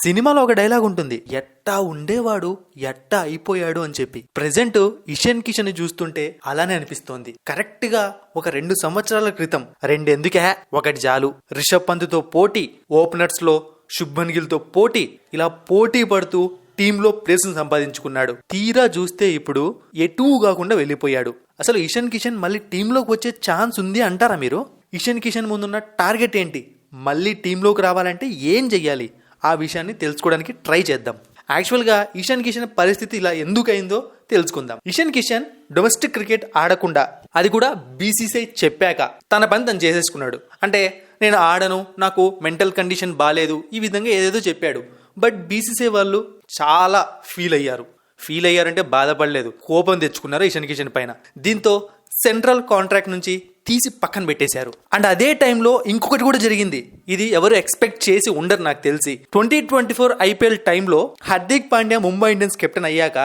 సినిమాలో ఒక డైలాగ్ ఉంటుంది, ఎట్టా ఉండేవాడు ఎట్టా అయిపోయాడు అని చెప్పి. ప్రెసెంట్ ఇషాన్ కిషన్ చూస్తుంటే అలానే అనిపిస్తోంది. కరెక్ట్ గా ఒక 2 సంవత్సరాల క్రితం రెండెందుకే ఒకటి చాలు, రిషబ్ పంత్తో పోటీ, ఓపెనర్స్ లో శుభ్మన్ గిల్ తో పోటీ, ఇలా పోటీ పడుతూ టీంలో ప్లేస్ సంపాదించుకున్నాడు. తీరా చూస్తే ఇప్పుడు ఎటూ కాకుండా వెళ్ళిపోయాడు. అసలు ఇషాన్ కిషన్ మళ్ళీ టీంలోకి వచ్చే ఛాన్స్ ఉంది అంటారా మీరు? ఇషాన్ కిషన్ ముందున్న టార్గెట్ ఏంటి? మళ్ళీ టీంలోకి రావాలంటే ఏం చెయ్యాలి? ఆ విషయాన్ని తెలుసుకోవడానికి ట్రై చేద్దాం. యాక్చువల్గా ఇషాన్ కిషన్ పరిస్థితి ఇలా ఎందుకు అయిందో తెలుసుకుందాం. ఇషాన్ కిషన్ డొమెస్టిక్ క్రికెట్ ఆడకుండా, అది కూడా బీసీసీఐ చెప్పాక తన పని తను చేసేసుకున్నాడు. అంటే నేను ఆడను, నాకు మెంటల్ కండిషన్ బాగాలేదు, ఈ విధంగా ఏదేదో చెప్పాడు. బట్ బీసీసీఐ వాళ్ళు చాలా ఫీల్ అయ్యారంటే బాధపడలేదు, కోపం తెచ్చుకున్నారు ఇషాన్ కిషన్ పైన. దీంతో సెంట్రల్ కాంట్రాక్ట్ నుంచి తీసి పక్కన పెట్టేశారు. అండ్ అదే టైంలో ఇంకొకటి కూడా జరిగింది. ఇది ఎవరు ఎక్స్పెక్ట్ చేసి ఉండరు నాకు తెలిసి. 2024 ఐపీఎల్ టైంలో హార్దిక్ పాండ్యా ముంబై ఇండియన్స్ కెప్టెన్ అయ్యాక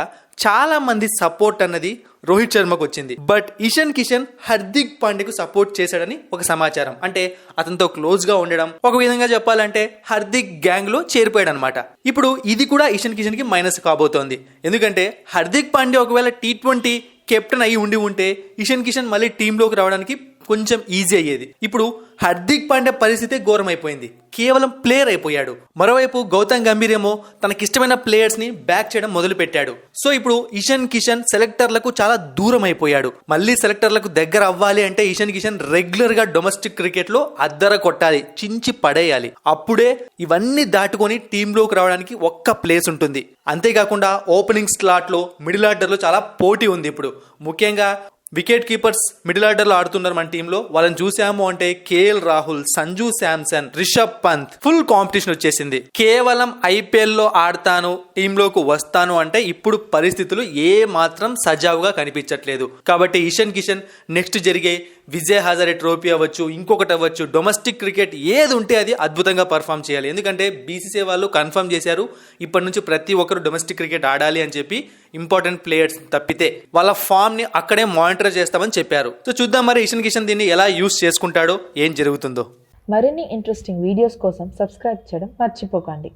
చాలా మంది సపోర్ట్ అన్నది రోహిత్ శర్మకు వచ్చింది. బట్ ఇషాన్ కిషన్ హార్దిక్ పాండ్యాకు సపోర్ట్ చేశాడని ఒక సమాచారం. అంటే అతనితో క్లోజ్ గా ఉండడం, ఒక విధంగా చెప్పాలంటే హార్దిక్ గ్యాంగ్ లో చేరిపోయాడు అనమాట. ఇప్పుడు ఇది కూడా ఇషాన్ కిషన్ కి మైనస్ కాబోతోంది. ఎందుకంటే హార్దిక్ పాండ్యా ఒకవేళ T20 కెప్టెన్ అయ్యి ఉంటే ఇషాన్ కిషన్ మళ్ళీ టీంలోకి రావడానికి కొంచెం ఈజీ అయ్యేది. ఇప్పుడు హార్దిక్ పాండ్యా పరిస్థితి ఘోరం అయిపోయింది, కేవలం ప్లేయర్ అయిపోయాడు. మరోవైపు గౌతమ్ గంభీర్ ఏమో తనకిష్టమైన ప్లేయర్స్ ని బ్యాక్ చేయడం మొదలు పెట్టాడు. సో ఇప్పుడు ఇషాన్ కిషన్ సెలెక్టర్లకు చాలా దూరం అయిపోయాడు. మళ్ళీ సెలెక్టర్లకు దగ్గర అవ్వాలి అంటే ఇషాన్ కిషన్ రెగ్యులర్ గా డొమెస్టిక్ క్రికెట్ లో అద్దర కొట్టాలి, చించి పడేయాలి. అప్పుడే ఇవన్నీ దాటుకొని టీంలోకి రావడానికి ఒక్క ప్లేస్ ఉంటుంది. అంతేకాకుండా ఓపెనింగ్ స్లాట్ లో, మిడిల్ ఆర్డర్ లో చాలా పోటీ ఉంది. ఇప్పుడు ముఖ్యంగా వికెట్ కీపర్స్ మిడిల్ ఆర్డర్ లో ఆడుతున్నారు మన టీంలో. వాళ్ళని చూసాము అంటే KL Rahul, Sanju Samson, Rishabh Pant, full competition వచ్చేసింది. కేవలం ఐపీఎల్ లో ఆడతాను, టీంలోకి వస్తాను అంటే ఇప్పుడు పరిస్థితులు ఏ మాత్రం సజావుగా కనిపించట్లేదు. కాబట్టి ఇషాన్ కిషన్ నెక్స్ట్ జరిగే విజయ్ హజారే ట్రోఫీ అవ్వచ్చు, ఇంకొకటి అవ్వచ్చు, డొమెస్టిక్ క్రికెట్ ఏది ఉంటే అది అద్భుతంగా పర్ఫామ్ చేయాలి. ఎందుకంటే బీసీసీఐ వాళ్ళు కన్ఫర్మ్ చేశారు, ఇప్పటి నుంచి ప్రతి ఒక్కరు డొమెస్టిక్ క్రికెట్ ఆడాలి అని చెప్పి. ఇంపార్టెంట్ ప్లేయర్స్ తప్పితే వాళ్ళ ఫామ్ ని అక్కడే మానిటర్ చేస్తామని చెప్పారు. సో చూద్దాం మరి ఇషాన్ కిషన్ దీన్ని ఎలా యూస్ చేసుకుంటాడో, ఏం జరుగుతుందో. మరిన్ని ఇంట్రెస్టింగ్ వీడియోస్ కోసం సబ్స్క్రైబ్ చేయడం మర్చిపోకండి.